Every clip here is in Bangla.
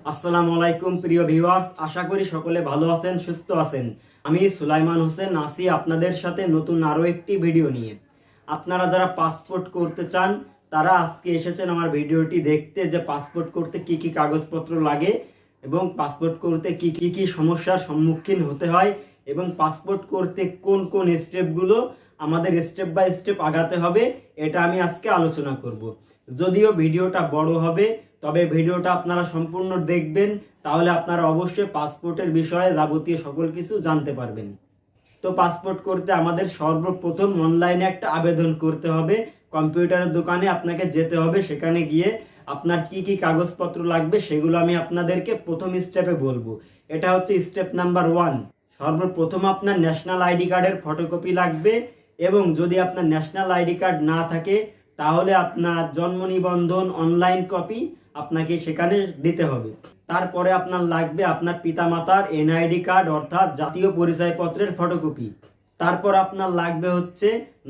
আসসালামু আলাইকুম প্রিয় ভিউয়ার্স, আশা করি সকলে ভালো আছেন, সুস্থ আছেন। আমি সুলাইমান হোসেন আছি আপনাদের সাথে নতুন আরও একটি ভিডিও নিয়ে। আপনারা যারা পাসপোর্ট করতে চান তারা আজকে এসেছেন আমার ভিডিওটি দেখতে, যে পাসপোর্ট করতে কি কি কাগজপত্র লাগে এবং পাসপোর্ট করতে কি কি সমস্যার সম্মুখীন হতে হয় এবং পাসপোর্ট করতে কোন কোন স্টেপগুলো আমাদের স্টেপ বাই স্টেপ আগাতে হবে, এটা আমি আজকে আলোচনা করব। যদিও ভিডিওটা বড় হবে, তবে ভিডিওটা আপনারা সম্পূর্ণ দেখবেন, তাহলে আপনারা অবশ্যই পাসপোর্টের বিষয়ে যাবতীয় সকল কিছু জানতে পারবেন। তো পাসপোর্ট করতে আমাদের সর্বপ্রথম অনলাইনে একটা আবেদন করতে হবে। কম্পিউটারের দোকানে আপনাকে যেতে হবে, সেখানে গিয়ে আপনার কি কি কাগজপত্র লাগবে সেগুলো আমি আপনাদেরকে প্রথম স্টেপে বলবো। এটা হচ্ছে স্টেপ নাম্বার 1। সর্বপ্রথম আপনার ন্যাশনাল আইডি কার্ডের ফটোকপি লাগবে, এবং যদি আপনার ন্যাশনাল আইডি কার্ড না থাকে তাহলে আপনার জন্ম নিবন্ধন অনলাইন কপি আপনাকে সেখানে দিতে হবে। তারপরে আপনার লাগবে আপনার পিতামাতার এনআইডি কার্ড অর্থাৎ জাতীয় পরিচয়পত্রের ফটোকপি। তারপর আপনার লাগবে হচ্ছে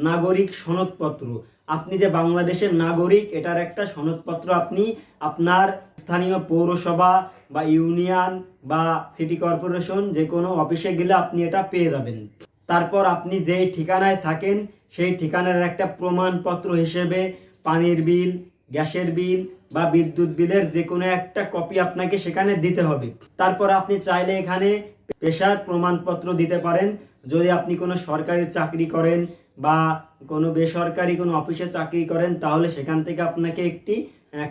নাগরিক সনদপত্র। আপনি যে বাংলাদেশের নাগরিক এটার একটা সনদপত্র আপনি আপনার স্থানীয় পৌরসভা বা ইউনিয়ন বা সিটি কর্পোরেশন যে কোনো অফিসে গেলে আপনি এটা পেয়ে যাবেন। তারপর আপনি যেই ঠিকানায় থাকেন সেই ঠিকানার একটা প্রমাণপত্র হিসেবে পানির বিল, গ্যাসের বিল বা বিদ্যুৎ বিলের যে কোনো একটা কপি আপনাকে সেখানে দিতে হবে। তারপর আপনি চাইলে এখানে পেশার প্রমাণপত্র দিতে পারেন। যদি আপনি কোনো সরকারি চাকরি করেন বা কোনো বেসরকারি কোনো অফিসে চাকরি করেন তাহলে সেখান থেকে আপনাকে একটি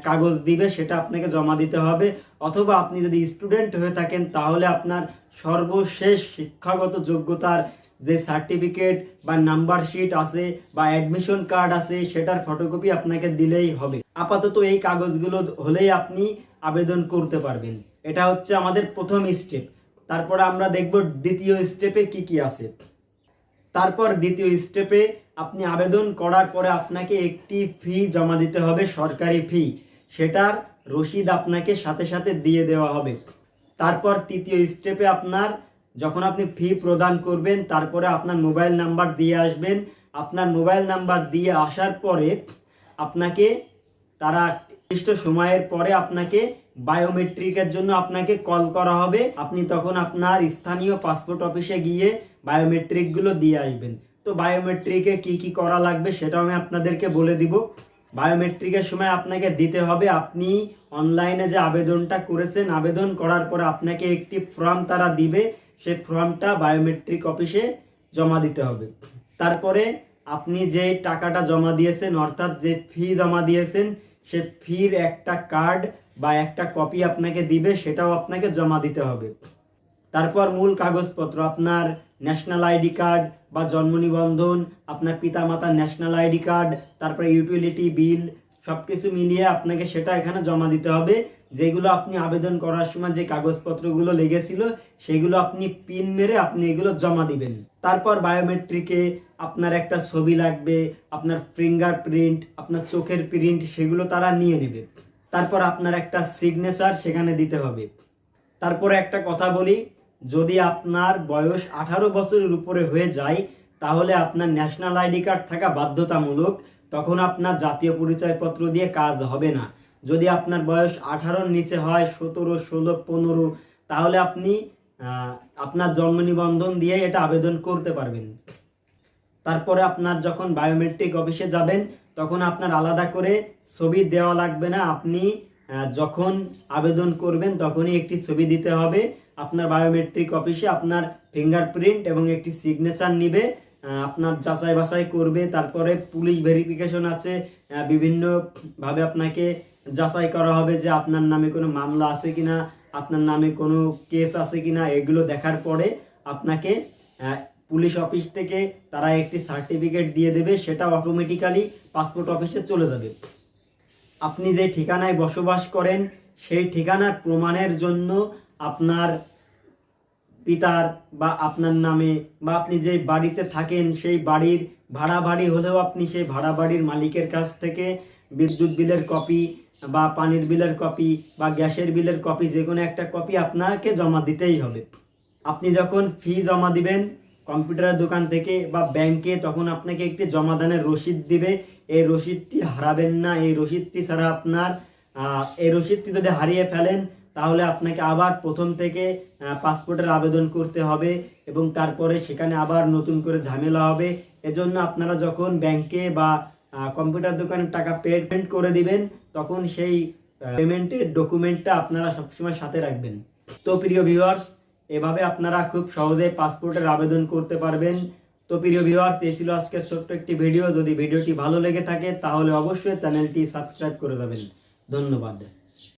কাগজ দিবে, সেটা আপনাকে জমা দিতে হবে। অথবা আপনি যদি স্টুডেন্ট হয়ে থাকেন তাহলে আপনার সর্বশেষ শিক্ষাগত যোগ্যতার যে সার্টিফিকেট বা নাম্বার শিট আছে বা অ্যাডমিশন কার্ড আছে সেটার ফটোকপি আপনাকে দিলেই হবে। আপাতত এই কাগজগুলো হলেই আপনি আবেদন করতে পারবেন। এটা হচ্ছে আমাদের প্রথম স্টেপ। তারপরে আমরা দেখব দ্বিতীয় স্টেপে কি কি আছে। তারপর দ্বিতীয় স্টেপে আপনি আবেদন করার পরে আপনাকে একটি ফি জমা দিতে হবে, সরকারি ফি। সেটার রসিদ আপনাকে সাথে সাথে দিয়ে দেওয়া হবে। তারপর তৃতীয় স্টেপে আপনার যখন আপনি ফি প্রদান করবেন তারপরে আপনার মোবাইল নাম্বার দিয়ে আসবেন। আপনার মোবাইল নাম্বার দিয়ে আসার পরে আপনাকে তারা নির্দিষ্ট সময়ের পরে আপনাকে বায়োমেট্রিকের জন্য আপনাকে কল করা হবে। আপনি তখন আপনার স্থানীয় পাসপোর্ট অফিসে গিয়ে বায়োমেট্রিকগুলো দিয়ে আসবেন। তো বায়োমেট্রিকে কি কি করা লাগবে সেটাও আমি আপনাদেরকে বলে দিব। বায়োমেট্রিকের সময় আপনাকে দিতে হবে, আপনি অনলাইনে যে আবেদনটা করেছেন, আবেদন করার পরে আপনাকে একটি ফর্ম তারা দিবে, সেই ফর্মটা বায়োমেট্রিক অফিসে জমা দিতে হবে। তারপরে আপনি যে টাকাটা জমা দিয়েছেন অর্থাৎ যে ফি জমা দিয়েছেন সে ফির একটা কার্ড বা একটা কপি আপনাকে দিবে, সেটাও আপনাকে জমা দিতে হবে। তারপর মূল কাগজপত্র আপনার ন্যাশনাল আইডি কার্ড বা জন্ম নিবন্ধন, আপনার পিতামাতার ন্যাশনাল আইডি কার্ড, তারপরে ইউটিলিটি বিল, সব কিছু মিলিয়ে আপনাকে সেটা এখানে জমা দিতে হবে। যেগুলো আপনি আবেদন করার সময় যে কাগজপত্রগুলো লেগেছিল সেগুলো আপনি পিন মেরে আপনি এগুলো জমা দিবেন। তারপর বায়োমেট্রিকে আপনার একটা ছবি লাগবে, আপনার ফিঙ্গারপ্রিন্ট, আপনার চোখের প্রিন্ট, সেগুলো তারা নিয়ে নেবে। তারপর আপনার একটা সিগনেচার সেখানে দিতে হবে। তারপরে একটা কথা বলি, যদি আপনার বয়স 18 বছরের উপরে হয়ে যায় তাহলে আপনার ন্যাশনাল আইডি কার্ড থাকা বাধ্যতামূলক। তখন আপনার জাতীয় পরিচয়পত্র দিয়ে কাজ হবে না। যদি আপনার বয়স 18-র নিচে হয়, 17, 16, 15, তাহলে আপনি আপনার জন্ম নিবন্ধন দিয়ে এটা আবেদন করতে পারবেন। তারপরে আপনার যখন বায়োমেট্রিক অফিসে যাবেন তখন আপনার আলাদা করে ছবি দেওয়া লাগবে না। আপনি যখন আবেদন করবেন তখনই একটি ছবি দিতে হবে। আপনার বায়োমেট্রিক অফিসে আপনার ফিঙ্গারপ্রিন্ট এবং একটি সিগনেচার নিবে, আপনার যাচাই বাছাই করবে। তারপরে পুলিশ ভেরিফিকেশন আছে, বিভিন্নভাবে আপনাকে যাচাই করা হবে যে আপনার নামে কোনো মামলা আছে কিনা, আপনার নামে কোনো কেস আছে কিনা। এগুলো দেখার পরে আপনাকে পুলিশ অফিস থেকে তারা একটি সার্টিফিকেট দিয়ে দেবে, সেটা অটোমেটিক্যালি পাসপোর্ট অফিসে চলে যাবে। আপনি যে ঠিকানায় বসবাস করেন সেই ঠিকানার প্রমাণের জন্য আপনার পিতার বা আপনার নামে বা আপনি যে বাড়িতে থাকেন সেই বাড়ির ভাড়া বাড়ি হলেও আপনি সেই ভাড়া বাড়ির মালিকের কাছ থেকে বিদ্যুৎ বিলের কপি বা পানির বিলের কপি বা গ্যাসের বিলের কপি, যে কোনো একটা কপি আপনাকে জমা দিতেই হবে। আপনি যখন ফি জমা দিবেন কম্পিউটারের দোকান থেকে বা ব্যাংকে, তখন আপনাকে একটি জমাদানের রসিদ দিবে। এই রসিদটি হারাবেন না। এই রসিদটি ছাড়া আপনার এই রসিদটি যদি হারিয়ে ফেলেন তাহলে আপনাকে আবার প্রথম থেকে পাসপোর্টের আবেদন করতে হবে এবং তারপরে সেখানে আবার নতুন করে ঝামেলা হবে। এজন্য আপনারা যখন ব্যাংকে বা কম্পিউটার দোকানে টাকা পেমেন্ট করে দিবেন, তখন সেই পেমেন্টের ডকুমেন্টটা আপনারা সবসময় সাথে রাখবেন। তো প্রিয় ভিউয়ার্স, এভাবে আপনারা খুব সহজে পাসপোর্টের আবেদন করতে পারবেন। তো প্রিয় ভিউয়ার্স, এই ছিল আজকের ছোট্ট একটি ভিডিও। যদি ভিডিওটি ভালো লেগে থাকে তাহলে অবশ্যই চ্যানেলটি সাবস্ক্রাইব করে যাবেন। ধন্যবাদ।